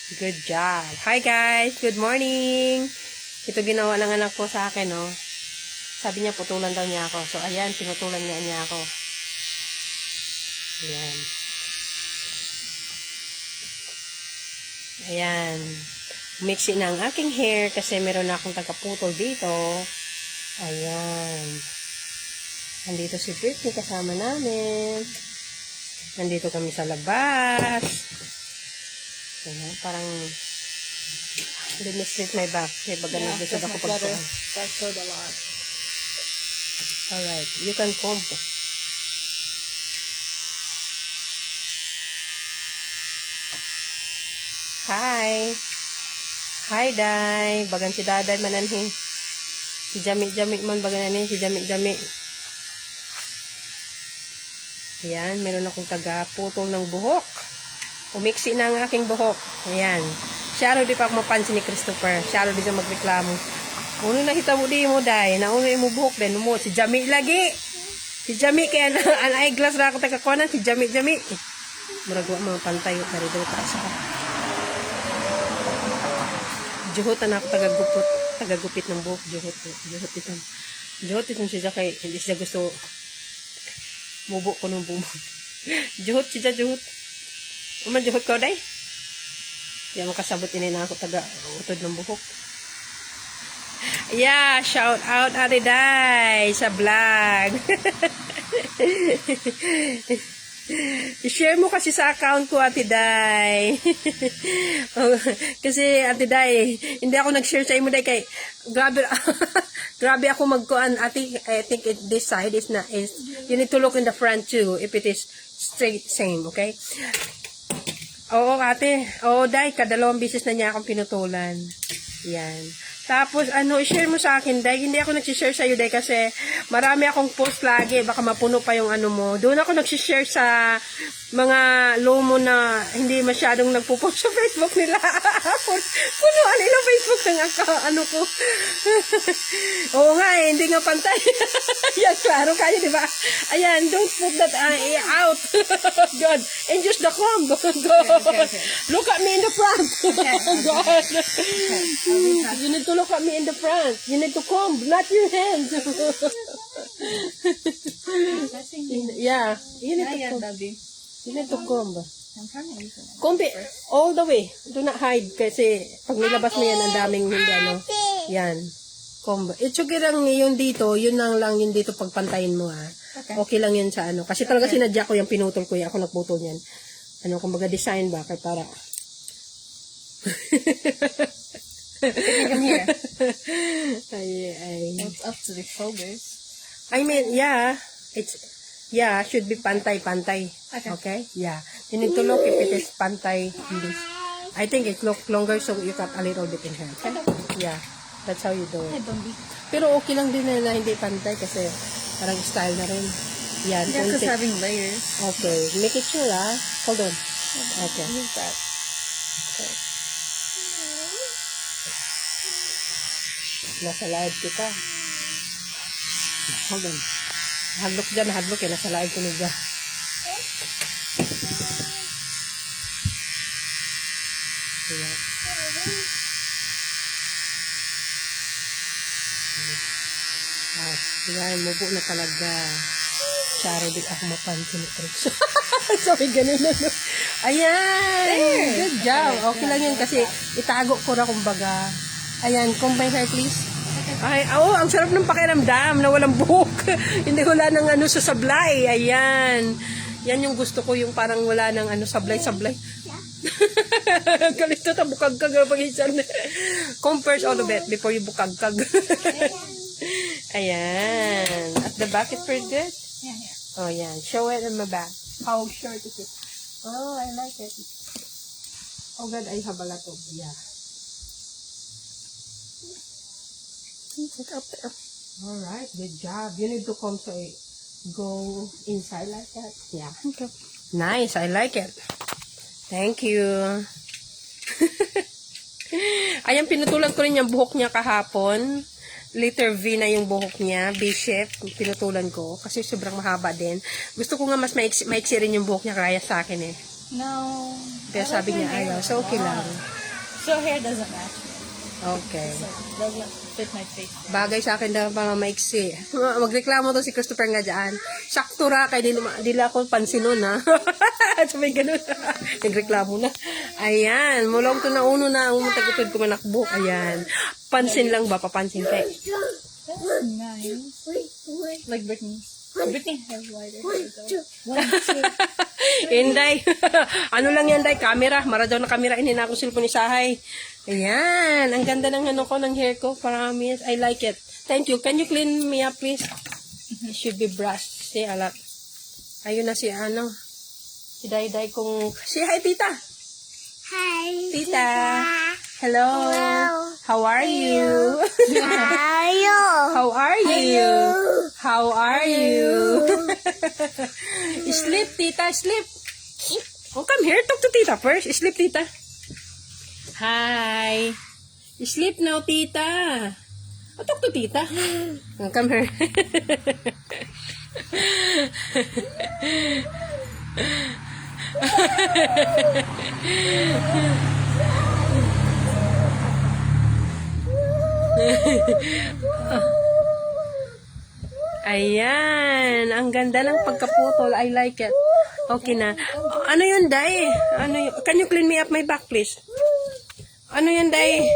Good job. Hi guys, good morning. Ito ginawa ng anak ko sa akin, no. Sabi niya putulan daw niya ako. So ayan, pinutulan niya ako. Ayan. Ayan. Mixin na ang aking hair kasi meron na akong tagaputol dito. Ayan. Nandito si Britney kasama namin. Nandito kami sa labas. Ayan, parang linis my back. May baga na gusto ako pagpuan. That's a lot. Alright, you can comb. Hi. Hi, Day. Bagan si Daday mananhin. Si Jami-Jami man bagan nanin. Si Jami-Jami. Ayan, meron akong taga-putol ng buhok. Umiksi na ang aking buhok. Ayan. Siya di pa ako mapansin ni Christopher. Siya di siya magreklamo. Uno na kita mo di mo, Day. Nauno mo buhok din mo. Si Jami lagi. Si Jami kaya ang eyeglass na ako taga-kuanan. Si Jami-Jami. Maragwa mga pantay. Dari daw taas ka. Juhot na ako tagagupit ng buhok. Juhot ito. Juhot ito siya kay hindi siya gusto mubo ko ng bumot. Juhot siya, juhot. Uman juhot ko, Day. Kaya makasabot ini na ako taga-utod ng buhok. Yeah, shout out Ate Day sa vlog. I-share mo kasi sa account ko, Ate Day. Kasi, Ate Day, hindi ako nag-share sa imo, Day, kay grabe, grabe ako magkuan, Ate. I think this side is you need to look in the front too, if it is straight, same, okay? Oo, Ate. Oo, Day, kadalawang bisis na niya akong pinutulan. Yan. Tapos, i-share mo sa akin, Day. Hindi ako nag-share sa iyo, Day, kasi marami akong post lagi. Baka mapuno pa yung mo. Doon ako nag-share sa mga lomo na hindi masyadong nagpo-post sa Facebook nila. Punuan nila Facebook ng ko. Oo nga, hindi nga pantay. Yan, klaro kayo, di ba? Ayan, don't put that out. God. And use the comb. God. Look at me in the front. God. You need to look at me in the front. You need to comb, not your hands. Yeah, you need to comb. You need to comb. Comb it all the way. Do not hide kasi pag nilabas mo yan, ang daming hindi Yan. Comb. It's okay lang yun dito. Yun lang yun dito pagpantayin mo, ha. Okay lang yun sa Kasi talaga sinadya ko yung pinutol ko yan. Ako nagputol yan. Kumbaga design ba? Kaya para... Come here. Ay. It's up to the shoulders. I mean, should be pantay-pantay. Okay? Yeah. You need to look if it is pantay. I think it look longer so you cut a little bit in here. Okay? Yeah. That's how you do it. Pero okay lang din na hindi pantay kasi parang style na rin. Yan. Yeah, because having layers. Okay. Make it sure, ha? Hold on. Okay. Use that. Okay. Nasa live kita. Hold on. Hadlok dyan, hadlok eh. Nasa live ko na dyan. Ayan. Ayan, mubo na talaga. Charo di ako mapansin ni Chris. Sorry, ganun na. Ayan! Good job. Okay lang yan kasi itago ko na kumbaga. Ayan, combine hair please. Ay, ang sarap ng pakiramdam na walang buhok. Hindi wala nang sasablay. Ayan. Yan yung gusto ko, yung parang wala nang sablay-sablay. Kalito ta bukag-kag pag-isan. Comb first all of it before you bukag-kag. Ayan. At the back is pretty good? Yeah. Oh, yan. Show it on my back. How short is it? Oh, I like it. Oh, God, I have a lot of, yeah. Look up there. Alright, good job. You need to come so it go inside like that. Yeah. Okay. Nice, I like it. Thank you. Ayan, pinutulan ko rin yung buhok niya kahapon. Letter V na yung buhok niya. V-shape. Pinutulan ko. Kasi sobrang mahaba din. Gusto ko nga mas maiksi rin yung buhok niya kaya sa akin eh. No. Kaya I sabi like niya my hair ayaw. So, okay lang. So hair doesn't match me. Okay. So doesn't fit my face. Bagay sa akin na mga maiksi. Magreklamo to si Christopher nga dyan. Sakto ra, kay dili ako pansin nun, ha? Sabi ganun. Nagreklamo na. Ayan, mulong to na uno na, umutag-utod ko manakbo. Ayan. Pansin lang ba? Papansin kay. That's nice. Like Britney. Britney has wider hair though. Inday. Ano lang yan, Day? Camera. Mara daw na camera. Inina ko cellphone ni Sahay. Ayan. Ang ganda ng ano ko, ng hair ko. Promise. I like it. Thank you. Can you clean me up, please? It should be brushed. See, alak. Ayun na si ano. Si Day kung... Si hi, tita. Hi. Tita. Hello. Hello. How are you? Ayo. How are you? How are you? Sleep, tita. Sleep. Oh, come here. Talk to tita first. Sleep, tita. Hi. Sleep now, tita. Oh, talk to tita. Oh, come here. Ayan. Ang ganda ng pagkaputol. I like it. Okay na. Ano yun, Day? Can you clean me up my back, please? Ano yun, Day?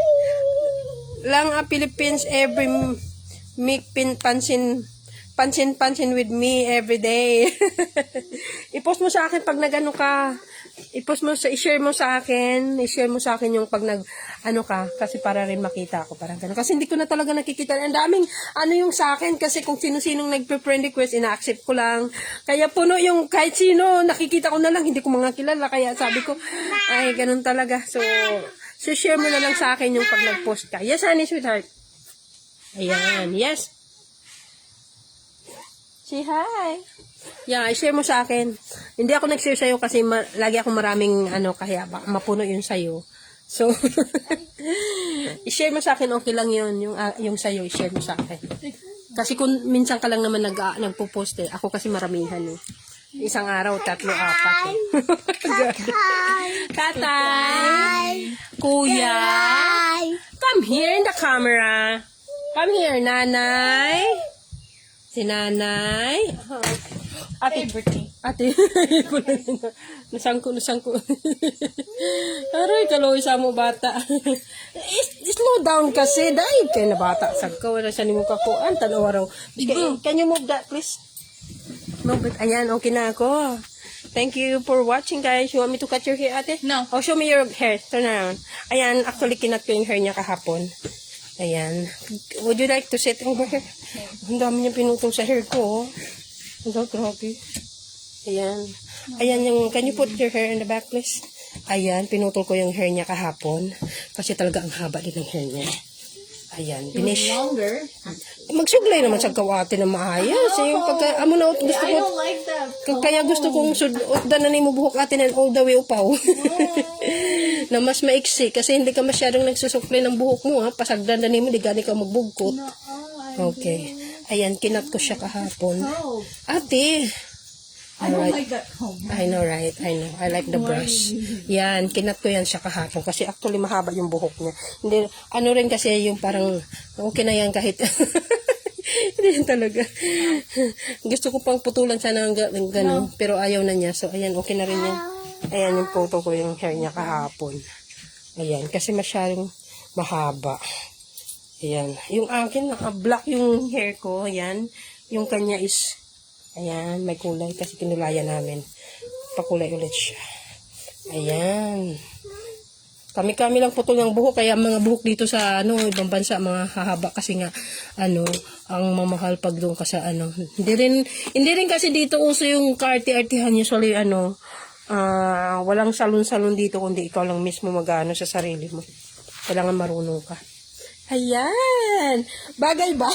Lang Philippines every make pansin with me every day. I-post mo sa akin pag nagano ka. I-share mo sa akin yung pag ano ka, kasi para rin makita ako, parang gano'n. Kasi hindi ko na talaga nakikita. Ang daming, yung sa akin, kasi kung sino-sinong nagpe-friend request, ina-accept ko lang. Kaya puno yung kahit sino, nakikita ko na lang, hindi ko mga kilala. Kaya sabi ko, ay, ganun talaga. So share mo na lang sa akin yung pag nag-post ka. Yes, honey, sweetheart. Ayan, yes. Say hi. Yeah, i-share mo sa akin. Hindi ako nag-share sa'yo kasi lagi akong maraming kaya mapuno yun sa'yo. So, i-share mo sa akin, okay lang yun. Yung sa'yo, i-share mo sa akin. Kasi kung minsan ka lang naman nagpo-post eh. Ako kasi maramihan eh. Isang araw, 3, 4 eh. Tatay! Kuya! Come here in the camera. Come here, nanay. Si nanay. Ate Britney. Ate, nasangko. Aray, kaloy sa mo bata. Slow down kasi, dahil kayo na bata. Sagka, wala siya ni mo kakuan. Tanaw araw. Can you move that, please? Move it. Ayan, okay na ako. Thank you for watching, guys. You want me to cut your hair, ate? No. Oh, show me your hair. Turn around. Ayan, actually, kinat ko yung hair niya kahapon. Ayan. Would you like to sit over here? Ang dami niya pinutol sa hair ko, oh. Ang grabe. Ayan. Ayan yung, can you put your hair in the back, please? Ayan, pinutol ko yung hair niya kahapon. Kasi talaga ang haba din ng hair niya. Ayan, finish. Longer. Magsuglay naman sa kawate na maayos. Yung pagka, amo na, gusto I ko, don't like that. kaya gusto kong suddan na mo buhok atin and all the way upaw. Na mas maiksi. Kasi hindi ka masyadong nagsusukli ng buhok mo, ha. Pasagdan na mo, di gani ka magbugkot. Okay. Ayan, kinat ko siya kahapon. Oh, Ate. I don't Alright. like that comb. I know, right? I know. I like the brush. Yan, kinat ko yan siya kahapon. Kasi actually mahaba yung buhok niya. Hindi, ano rin kasi yung parang, okay na yan kahit, hindi yan talaga. Gusto ko pang putulan sana ng gano'n. Pero ayaw na niya. So, ayan, okay na rin yan. Ayan, yung photo ko yung hair niya kahapon. Ayan, kasi masyadong mahaba. Ayan. Yung akin, naka-black yung hair ko. Ayan. Yung kanya is, ayan, may kulay kasi kinulayan namin. Pakulay ulit siya. Ayan. Kami-kami lang putol ng buhok. Kaya mga buhok dito sa, ibang bansa, mga hahaba kasi nga, ang mamahal pag doon kasi, Hindi rin kasi dito uso yung kaarte-artihan. Usually, walang salon-salon dito kundi ikaw lang mismo mag-ano sa sarili mo. Kailangan marunong ka. Ayan! Bagay ba?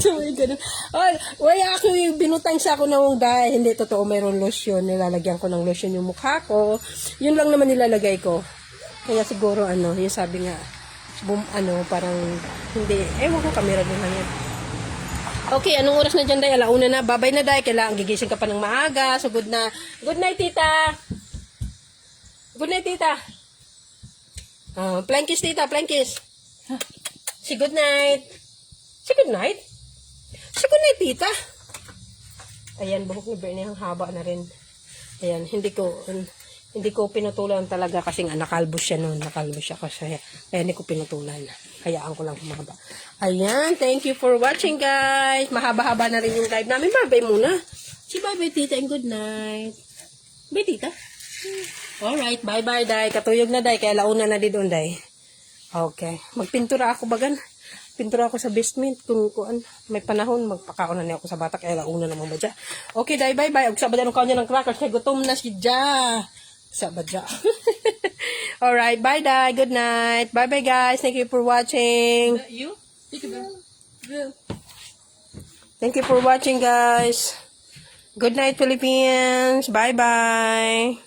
So, ganun. Oh, wala ako yung binutang sa ako ng dahil hindi totoo mayroon lotion. Nilalagyan ko ng lotion yung mukha ko. Yun lang naman nilalagay ko. Kaya siguro yung sabi nga, parang hindi. Ewan ko, kamera din lang yan. Okay, anong oras na dyan, Day? Alauna na. Babay na, Day. Kailangan gigising ka pa ng maaga. So, good night, tita. Good night, tita. Plain kiss, tita. Plain kiss. Say good night. Say good night. Say good night, tita. Ayan, buhok ni Bernie ang haba na rin. Ayan, hindi ko pinutulan talaga kasi nga nakalbo siya noon. Nakalbo siya kasi kaya hindi ko pinutulan. Hayaan ko lang humaba. Ayan, thank you for watching, guys. Mahaba-haba na rin yung live namin. Bye-bye muna. Si bye-bye, tita, and good night. Bye, tita. Alright, bye-bye, day. Katuyog na, day. Kaya launa na di doon, day. Okay. Magpintura ako bagan. Pintura ako sa basement. Kung may panahon, magpakaon na niya ako sa bata. Kaya launa naman ba dyan. Okay, day, bye-bye. Og sabad ng kanya ng crackers. Kaya gutom na si Ja. Sabad dyan. Alright, bye, day. Good night. Bye-bye, guys. Thank you for watching. You? Take a bell. Thank you for watching, guys. Good night, Philippines. Bye-bye.